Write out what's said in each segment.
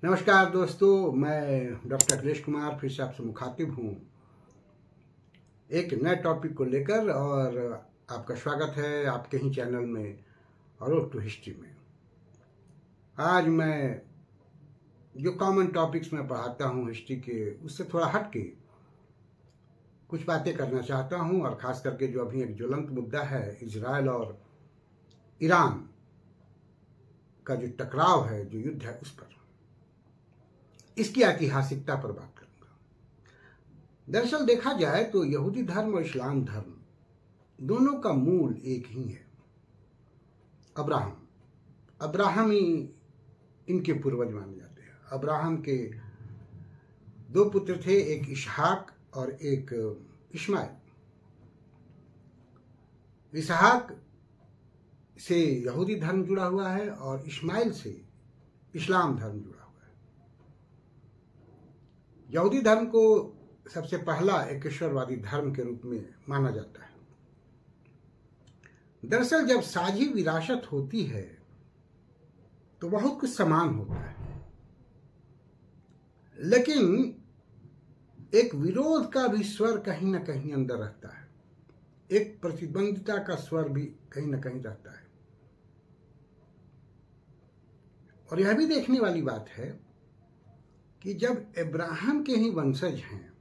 नमस्कार दोस्तों, मैं डॉक्टर अखिलेश कुमार फिर से आपसे मुखातिब हूँ एक नए टॉपिक को लेकर। और आपका स्वागत है आपके ही चैनल में रोड टू हिस्ट्री में। आज मैं जो कॉमन टॉपिक्स में पढ़ाता हूँ हिस्ट्री के, उससे थोड़ा हट के कुछ बातें करना चाहता हूँ। और ख़ास करके जो अभी एक ज्वलंत मुद्दा है, इजराइल और ईरान का जो टकराव है, जो युद्ध है, उस पर, इसकी ऐतिहासिकता पर बात करूंगा। दरअसल देखा जाए तो यहूदी धर्म और इस्लाम धर्म दोनों का मूल एक ही है, अब्राहम ही इनके पूर्वज माने जाते हैं। अब्राहम के दो पुत्र थे, एक इसहाक और एक इस्माइल। इसहाक से यहूदी धर्म जुड़ा हुआ है और इस्माइल से इस्लाम धर्म जुड़ा हुआ है। यहूदी धर्म को सबसे पहला एक ईश्वरवादी धर्म के रूप में माना जाता है। दरअसल जब साझी विरासत होती है तो बहुत कुछ समान होता है, लेकिन एक विरोध का भी स्वर कहीं ना कहीं अंदर रहता है, एक प्रतिद्वंदिता का स्वर भी कहीं ना कहीं रहता है। और यह भी देखने वाली बात है कि जब अब्राहम के ही वंशज हैं,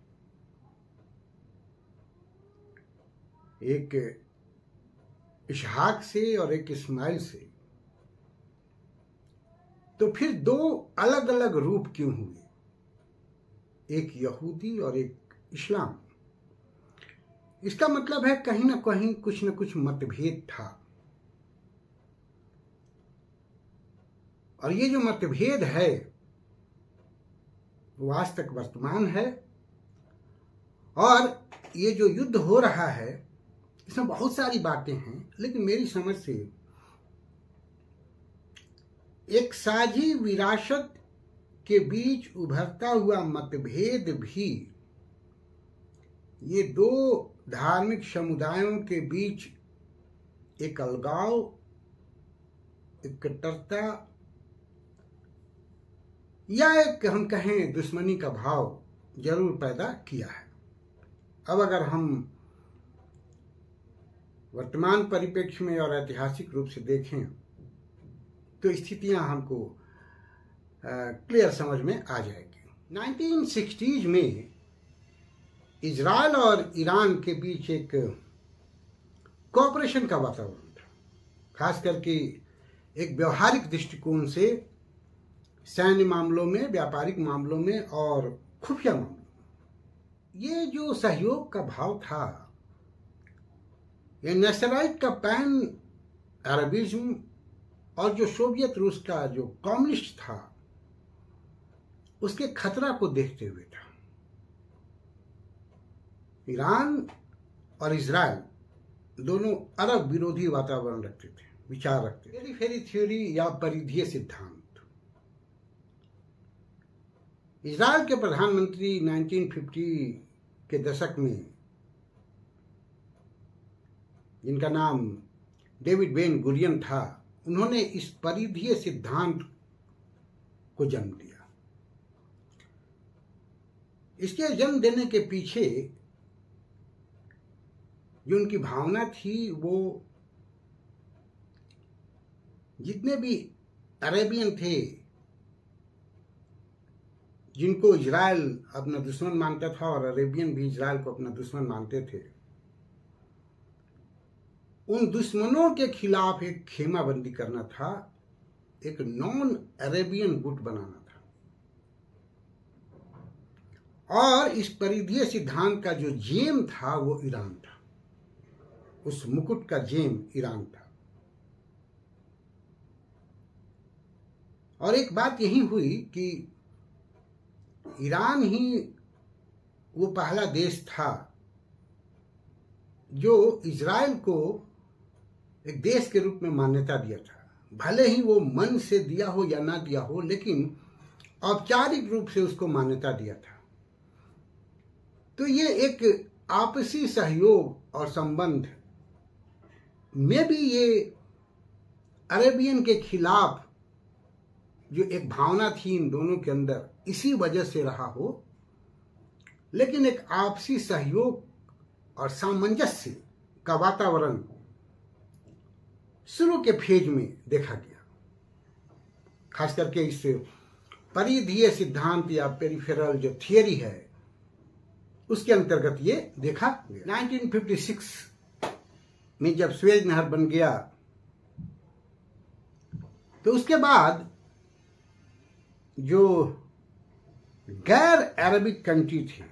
एक इसहाक से और एक इस्माइल से, तो फिर दो अलग अलग रूप क्यों हुए, एक यहूदी और एक इस्लाम? इसका मतलब है कहीं ना कहीं कुछ न कुछ मतभेद था। और ये जो मतभेद है वो आज तक वर्तमान है। और ये जो युद्ध हो रहा है, इसमें बहुत सारी बातें हैं, लेकिन मेरी समझ से एक साझी विरासत के बीच उभरता हुआ मतभेद भी ये दो धार्मिक समुदायों के बीच एक अलगाव, एक कट्टरता या एक हम कहें दुश्मनी का भाव जरूर पैदा किया है। अब अगर हम वर्तमान परिप्रेक्ष्य में और ऐतिहासिक रूप से देखें तो स्थितियां हमको क्लियर समझ में आ जाएगी। 1960s में इजराइल और ईरान के बीच एक कोऑपरेशन का वातावरण था, खास करके एक व्यवहारिक दृष्टिकोण से, सैन्य मामलों में, व्यापारिक मामलों में और खुफिया मामलों में। ये जो सहयोग का भाव था, ये नसराइट का पैन अरबिज्म और जो सोवियत रूस का जो कम्युनिस्ट था, उसके खतरा को देखते हुए था। ईरान और इजराइल दोनों अरब विरोधी वातावरण रखते थे, विचार रखते थे। पेरीफेरी थ्योरी या परिधीय सिद्धांत। इजराइल के प्रधानमंत्री 1950 के दशक में, जिनका नाम डेविड बेन गुरियन था, उन्होंने इस परिधीय सिद्धांत को जन्म दिया। इसके जन्म देने के पीछे जो उनकी भावना थी, वो जितने भी अरेबियन थे जिनको इजराइल अपना दुश्मन मानता था और अरेबियन भी इजराइल को अपना दुश्मन मानते थे, उन दुश्मनों के खिलाफ एक खेमाबंदी करना था, एक नॉन अरेबियन गुट बनाना था। और इस परिधीय सिद्धांत का जो जेम था वो ईरान था, उस मुकुट का जेम ईरान था। और एक बात यही हुई कि ईरान ही वो पहला देश था जो इजराइल को एक देश के रूप में मान्यता दिया था। भले ही वो मन से दिया हो या ना दिया हो, लेकिन औपचारिक रूप से उसको मान्यता दिया था। तो ये एक आपसी सहयोग और संबंध में भी ये अरेबियन के खिलाफ जो एक भावना थी इन दोनों के अंदर, इसी वजह से रहा हो, लेकिन एक आपसी सहयोग और सामंजस्य का वातावरण शुरू के फेज में देखा गया। खास करके इस परिधीय सिद्धांत या पेरिफेरल जो थियरी है उसके अंतर्गत ये देखा गया। 1956 में जब स्वेज नहर बन गया तो उसके बाद जो गैर अरबिक कंट्री थी,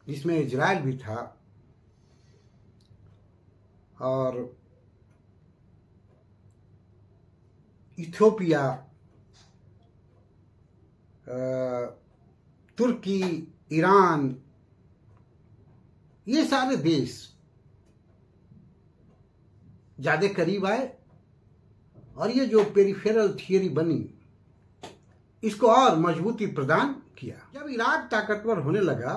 जिसमें इजराइल भी था और इथियोपिया, तुर्की, ईरान, ये सारे देश ज्यादा करीब आए और ये जो पेरिफेरल थियरी बनी इसको और मजबूती प्रदान किया। जब इराक ताकतवर होने लगा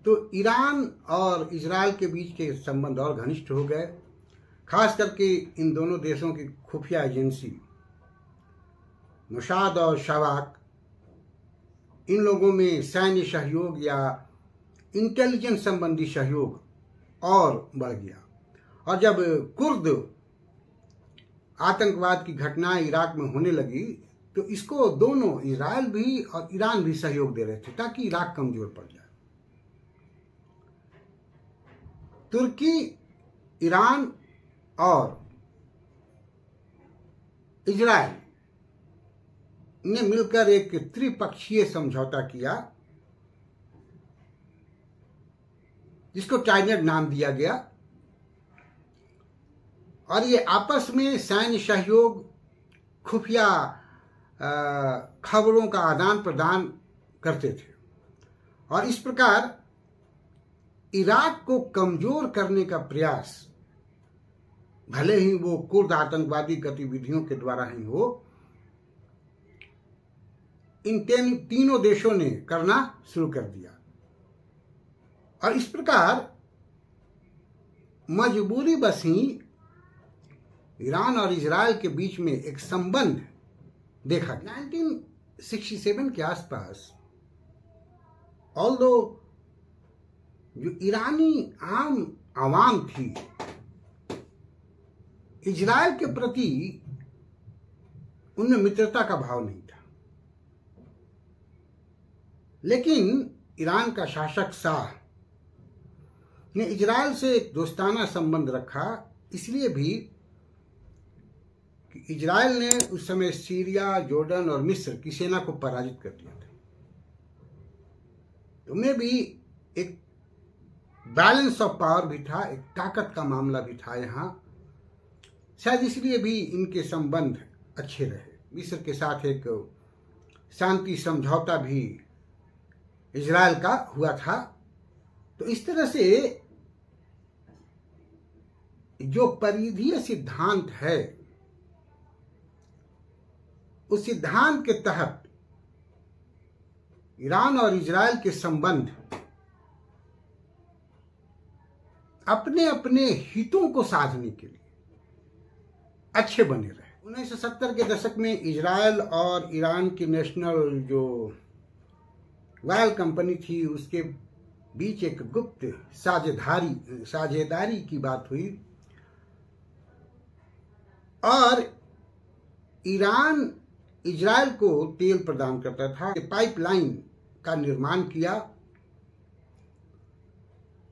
तो ईरान और इजराइल के बीच के संबंध और घनिष्ठ हो गए। खास करके इन दोनों देशों की खुफिया एजेंसी मोसाद और शवाक, इन लोगों में सैन्य सहयोग या इंटेलिजेंस संबंधी सहयोग और बढ़ गया। और जब कुर्द आतंकवाद की घटनाएं इराक में होने लगी तो इसको दोनों इजराइल भी और ईरान भी सहयोग दे रहे थे ताकि इराक कमजोर पड़ जाए। तुर्की, ईरान और इजराइल ने मिलकर एक त्रिपक्षीय समझौता किया जिसको टाइनेड नाम दिया गया और ये आपस में सैन्य सहयोग, खुफिया खबरों का आदान प्रदान करते थे और इस प्रकार इराक को कमजोर करने का प्रयास, भले ही वो कुर्द आतंकवादी गतिविधियों के द्वारा ही हो, इन तीनों देशों ने करना शुरू कर दिया। और इस प्रकार मजबूरी बस ही ईरान और इजराइल के बीच में एक संबंध देखा। 1967 के आसपास ऑल्दो जो ईरानी आम आवाम थी इजराइल के प्रति उनमें मित्रता का भाव नहीं था, लेकिन ईरान का शासक शाह ने इजराइल से एक दोस्ताना संबंध रखा, इसलिए भी कि इजराइल ने उस समय सीरिया, जॉर्डन और मिस्र की सेना को पराजित कर दिया था। तो में भी एक बैलेंस ऑफ पावर भी था, एक ताकत का मामला भी था यहाँ, शायद इसलिए भी इनके संबंध अच्छे रहे। मिस्र के साथ एक शांति समझौता भी इजराइल का हुआ था। तो इस तरह से जो परिधीय सिद्धांत है उस सिद्धांत के तहत ईरान और इजराइल के संबंध अपने अपने हितों को साधने के लिए अच्छे बने रहे। 1970 के दशक में इजराइल और ईरान की नेशनल जो ऑयल कंपनी थी उसके बीच एक गुप्त साझेदारी की बात हुई और ईरान इजराइल को तेल प्रदान करता था। पाइपलाइन का निर्माण किया,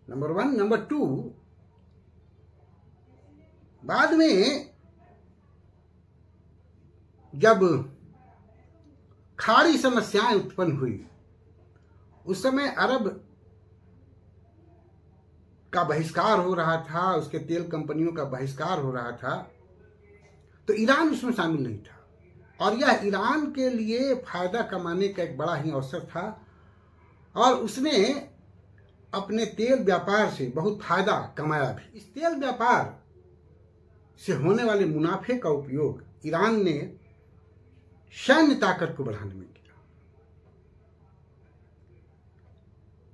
नंबर 1। नंबर 2, बाद में जब खाड़ी समस्याएं उत्पन्न हुई उस समय अरब का बहिष्कार हो रहा था, उसके तेल कंपनियों का बहिष्कार हो रहा था, तो ईरान उसमें शामिल नहीं था और यह ईरान के लिए फायदा कमाने का एक बड़ा ही अवसर था और उसने अपने तेल व्यापार से बहुत फायदा कमाया भी। इस तेल व्यापार से होने वाले मुनाफे का उपयोग ईरान ने सैन्य ताकत को बढ़ाने में किया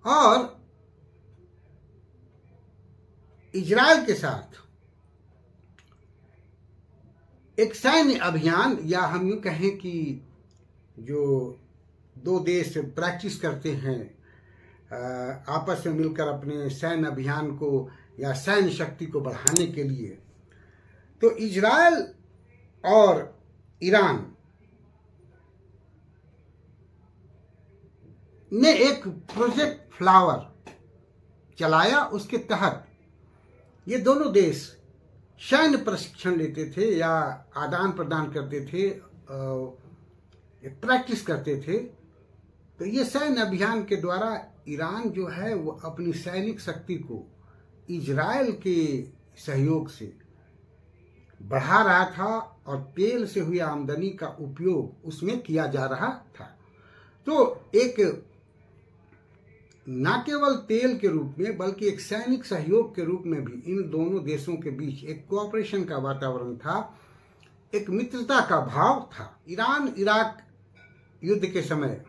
और इजराइल के साथ एक सैन्य अभियान, या हम यूं कहें कि जो दो देश प्रैक्टिस करते हैं आपस में मिलकर अपने सैन्य अभियान को या सैन्य शक्ति को बढ़ाने के लिए, तो इजराइल और ईरान ने एक प्रोजेक्ट फ्लावर चलाया। उसके तहत ये दोनों देश सैन्य प्रशिक्षण लेते थे या आदान प्रदान करते थे, प्रैक्टिस करते थे। तो ये सैन्य अभियान के द्वारा ईरान जो है वो अपनी सैनिक शक्ति को इजराइल के सहयोग से बढ़ा रहा था और तेल से हुई आमदनी का उपयोग उसमें किया जा रहा था। तो एक न केवल तेल के रूप में बल्कि एक सैनिक सहयोग के रूप में भी इन दोनों देशों के बीच एक कोऑपरेशन का वातावरण था, एक मित्रता का भाव था। ईरान इराक युद्ध के समय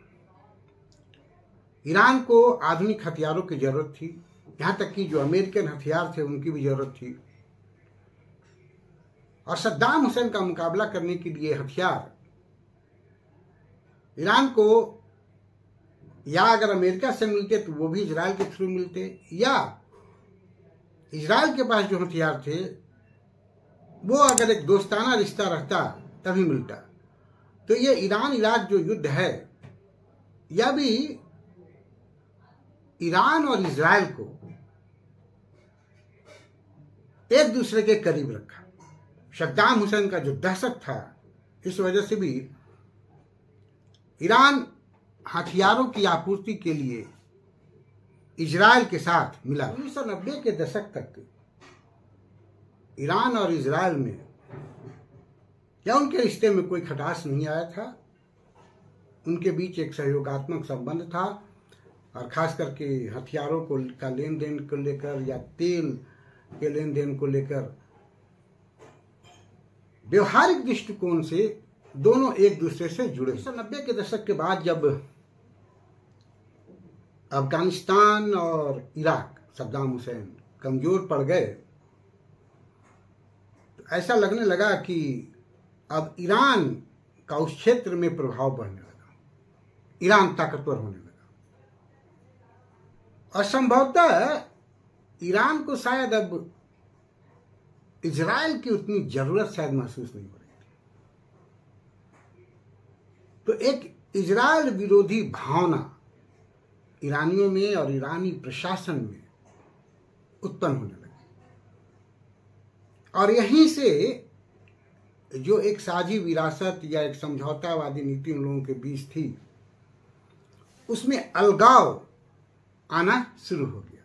ईरान को आधुनिक हथियारों की जरूरत थी, यहां तक कि जो अमेरिकन हथियार थे उनकी भी जरूरत थी। और सद्दाम हुसैन का मुकाबला करने के लिए हथियार ईरान को या अगर अमेरिका से मिलते तो वो भी इजराइल के थ्रू मिलते, या इजराइल के पास जो हथियार थे वो अगर एक दोस्ताना रिश्ता रहता तभी मिलता। तो ये ईरान इराक जो युद्ध है यह भी ईरान और इजराइल को एक दूसरे के करीब रखा। सद्दाम हुसैन का जो दहशत था, इस वजह से भी ईरान हथियारों की आपूर्ति के लिए इजराइल के साथ मिला। 1990 के दशक तक ईरान और इजराइल में या उनके रिश्ते में कोई खटास नहीं आया था। उनके बीच एक सहयोगात्मक संबंध था और खास करके हथियारों को का लेन देन को लेकर या तेल के लेन देन को लेकर व्यवहारिक दृष्टिकोण से दोनों एक दूसरे से जुड़े। 1990 के दशक के बाद जब अफगानिस्तान और इराक सद्दाम हुसैन कमजोर पड़ गए तो ऐसा लगने लगा कि अब ईरान का उस क्षेत्र में प्रभाव बढ़ने लगा, ईरान ताकतवर होने लगा और संभवतः ईरान को शायद अब इजराइल की उतनी जरूरत शायद महसूस नहीं हो रही थी। तो एक इजराइल विरोधी भावना ईरानियों में और ईरानी प्रशासन में उत्पन्न होने लगी और यहीं से जो एक साझी विरासत या एक समझौतावादी नीति उन लोगों के बीच थी उसमें अलगाव आना शुरू हो गया।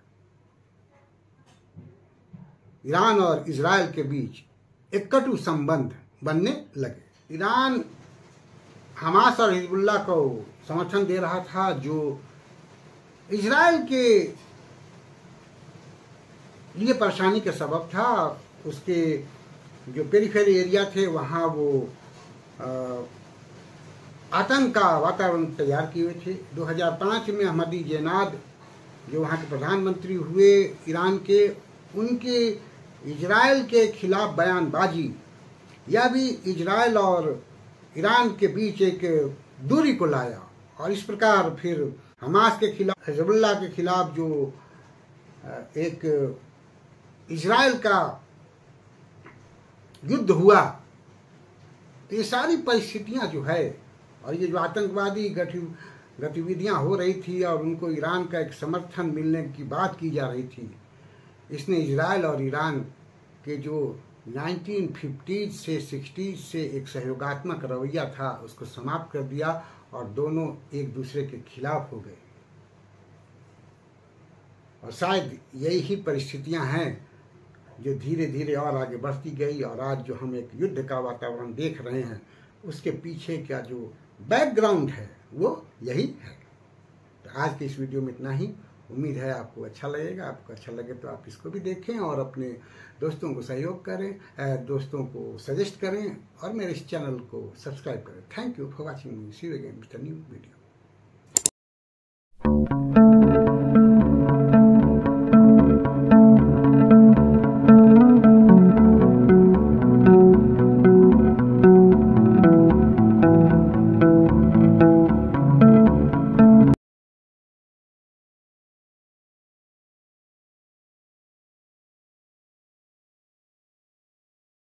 ईरान और इजराइल के बीच एक कटु संबंध बनने लगे। ईरान हमास और हिजबुल्लाह को समर्थन दे रहा था जो इजराइल के लिए परेशानी का सबब था। उसके जो पेरिफेरी एरिया थे वहाँ वो आतंक का वातावरण तैयार किए हुए थे। 2005 में अहमदी जेनाद जो वहाँ के प्रधानमंत्री हुए ईरान के, उनके इजराइल के खिलाफ बयानबाजी यह भी इजराइल और ईरान के बीच एक दूरी को लाया और इस प्रकार फिर हमास के खिलाफ हिजबुल्लाह के खिलाफ जो एक इजराइल का युद्ध हुआ, तो ये सारी परिस्थितियां जो है और ये जो आतंकवादी गतिविधियां हो रही थी और उनको ईरान का एक समर्थन मिलने की बात की जा रही थी, इसने इजराइल और ईरान के जो 1950s से 60s से एक सहयोगात्मक रवैया था उसको समाप्त कर दिया और दोनों एक दूसरे के खिलाफ हो गए। और शायद यही ही परिस्थितियां हैं जो धीरे धीरे और आगे बढ़ती गई और आज जो हम एक युद्ध का वातावरण देख रहे हैं उसके पीछे का जो बैकग्राउंड है वो यही है। तो आज के इस वीडियो में इतना ही। उम्मीद है आपको अच्छा लगेगा। आपको अच्छा लगे तो आप इसको भी देखें और अपने दोस्तों को सहयोग करें, दोस्तों को सजेस्ट करें और मेरे इस चैनल को सब्सक्राइब करें। Thank you for watching me. See you again with a new video.